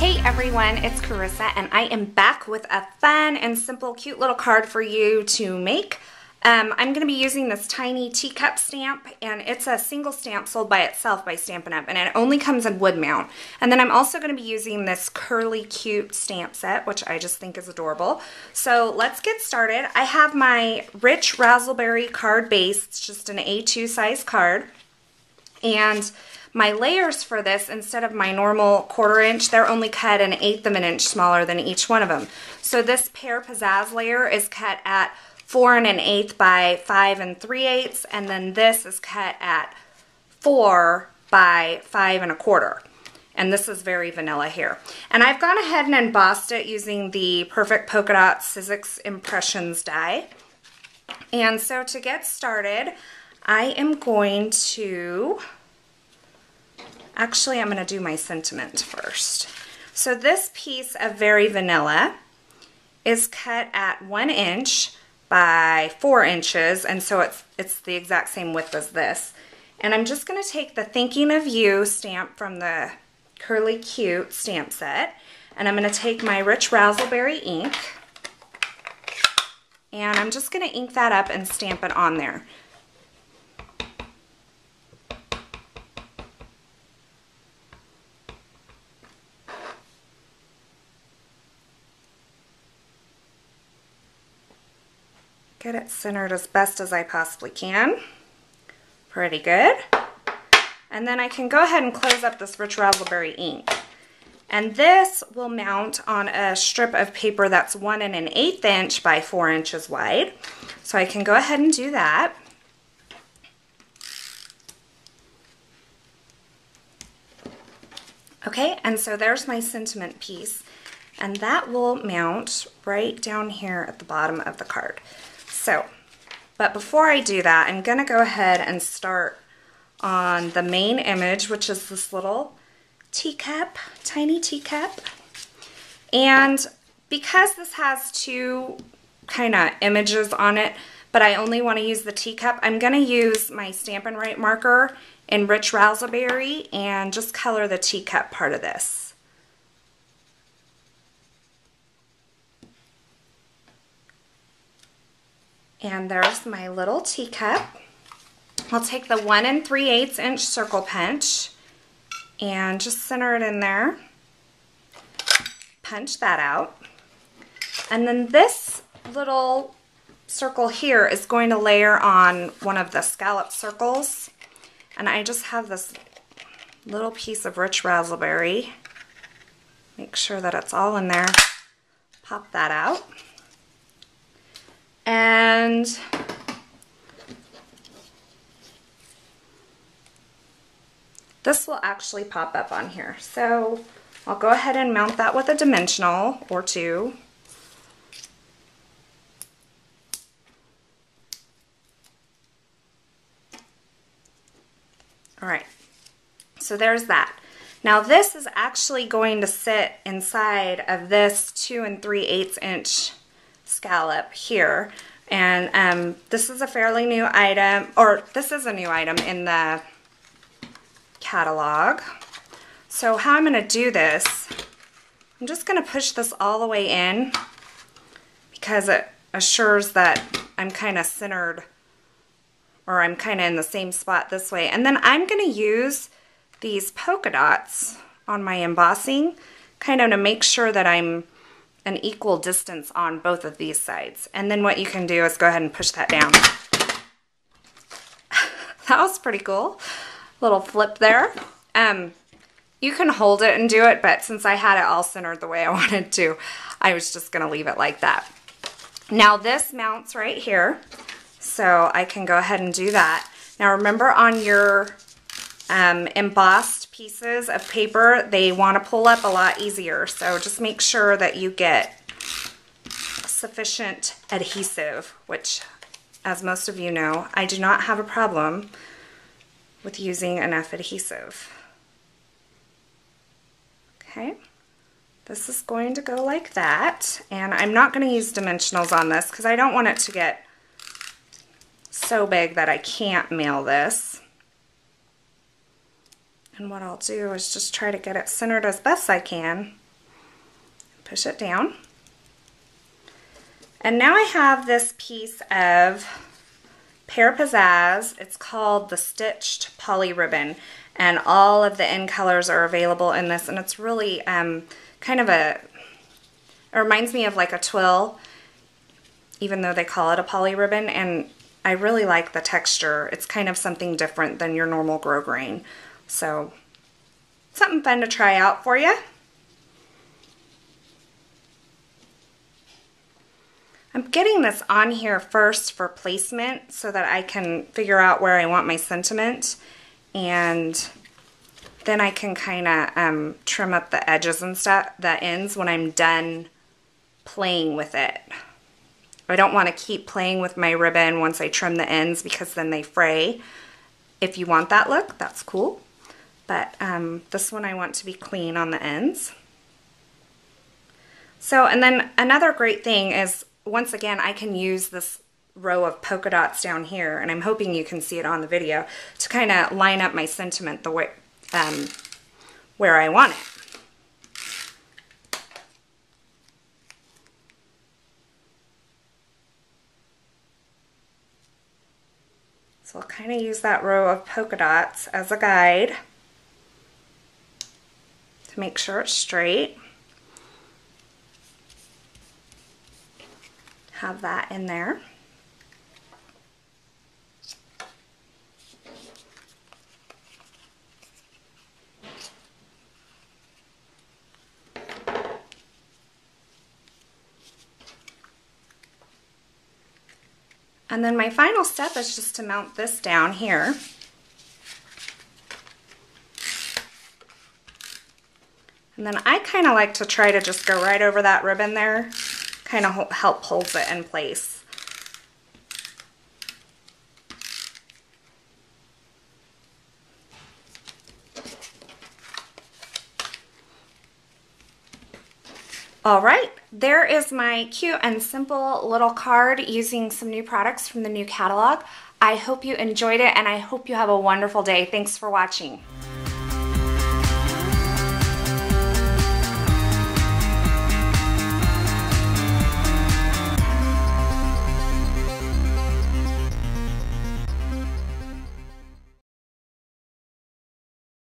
Hey everyone, it's Carissa and I am back with a fun and simple cute little card for you to make. I'm going to be using this tiny teacup stamp, and it's a single stamp sold by itself by Stampin' Up, and it only comes in wood mount. And then I'm also going to be using this curly cute stamp set, which I just think is adorable. So let's get started. I have my Rich Razzleberry card base. It's just an A2 size card. And my layers for this, instead of my normal 1/4 inch, they're only cut 1/8 of an inch smaller than each one of them. So this Pear Pizzazz layer is cut at 4 1/8 by 5 3/8, and then this is cut at 4 by 5 1/4. And this is very vanilla here. And I've gone ahead and embossed it using the Perfect Polka Dot Sizzix Impressions die. And so to get started, I am going to... Actually, I'm going to do my sentiment first. So this piece of Very Vanilla is cut at 1 inch by 4 inches, and so it's the exact same width as this. And I'm just going to take the Thinking of You stamp from the Curly Cute stamp set, and I'm going to take my Rich Razzleberry ink, and I'm just going to ink that up and stamp it on there. Get it centered as best as I possibly can. Pretty good. And then I can go ahead and close up this Rich Razzleberry ink. And this will mount on a strip of paper that's 1 1/8 inch by 4 inches wide. So I can go ahead and do that. Okay, and so there's my sentiment piece. And that will mount right down here at the bottom of the card. So, but before I do that, I'm going to go ahead and start on the main image, which is this little teacup, tiny teacup. And because this has two kind of images on it, but I only want to use the teacup, I'm going to use my Stampin' Write marker in Rich Razzleberry and just color the teacup part of this. And there's my little teacup. I'll take the 1 3/8 inch circle punch and just center it in there. Punch that out. And then this little circle here is going to layer on one of the scallop circles. And I just have this little piece of Rich Razzleberry. Make sure that it's all in there. Pop that out. And this will actually pop up on here. So I'll go ahead and mount that with a dimensional or two. All right, so there's that. Now this is actually going to sit inside of this 2 3/8 inch scallop here, and this is a fairly new item, or this is a new item in the catalog. So how I'm going to do this, I'm just going to push this all the way in because it assures that I'm kind of centered, or I'm kind of in the same spot this way. And then I'm going to use these polka dots on my embossing kind of to make sure that I'm an equal distance on both of these sides. And then what you can do is go ahead and push that down. That was pretty cool. Little flip there. You can hold it and do it, but since I had it all centered the way I wanted to, I was just gonna leave it like that. Now this mounts right here, so I can go ahead and do that. Now remember, on your embossed pieces of paper, they want to pull up a lot easier, so just make sure that you get sufficient adhesive, which, as most of you know, I do not have a problem with using enough adhesive. Okay, this is going to go like that, and I'm not going to use dimensionals on this because I don't want it to get so big that I can't mail this. And what I'll do is just try to get it centered as best I can. push it down. And now I have this piece of Pear Pizzazz. It's called the Stitched Poly Ribbon, and all of the end colors are available in this, and it's really kind of it reminds me of like a twill, even though they call it a poly ribbon, and I really like the texture. It's kind of something different than your normal grosgrain. So something fun to try out for you. I'm getting this on here first for placement so that I can figure out where I want my sentiment, and then I can kind of trim up the edges and stuff, the ends, when I'm done playing with it. I don't want to keep playing with my ribbon once I trim the ends, because then they fray. If you want that look, that's cool. But this one I want to be clean on the ends. So, and then another great thing is, once again, I can use this row of polka dots down here, and I'm hoping you can see it on the video, to kind of line up my sentiment the way where I want it. So I'll kind of use that row of polka dots as a guide to make sure it's straight. Have that in there. And then my final step is just to mount this down here. And then I kind of like to try to just go right over that ribbon there. Kind of help holds it in place. All right, there is my cute and simple little card using some new products from the new catalog. I hope you enjoyed it, and I hope you have a wonderful day. Thanks for watching.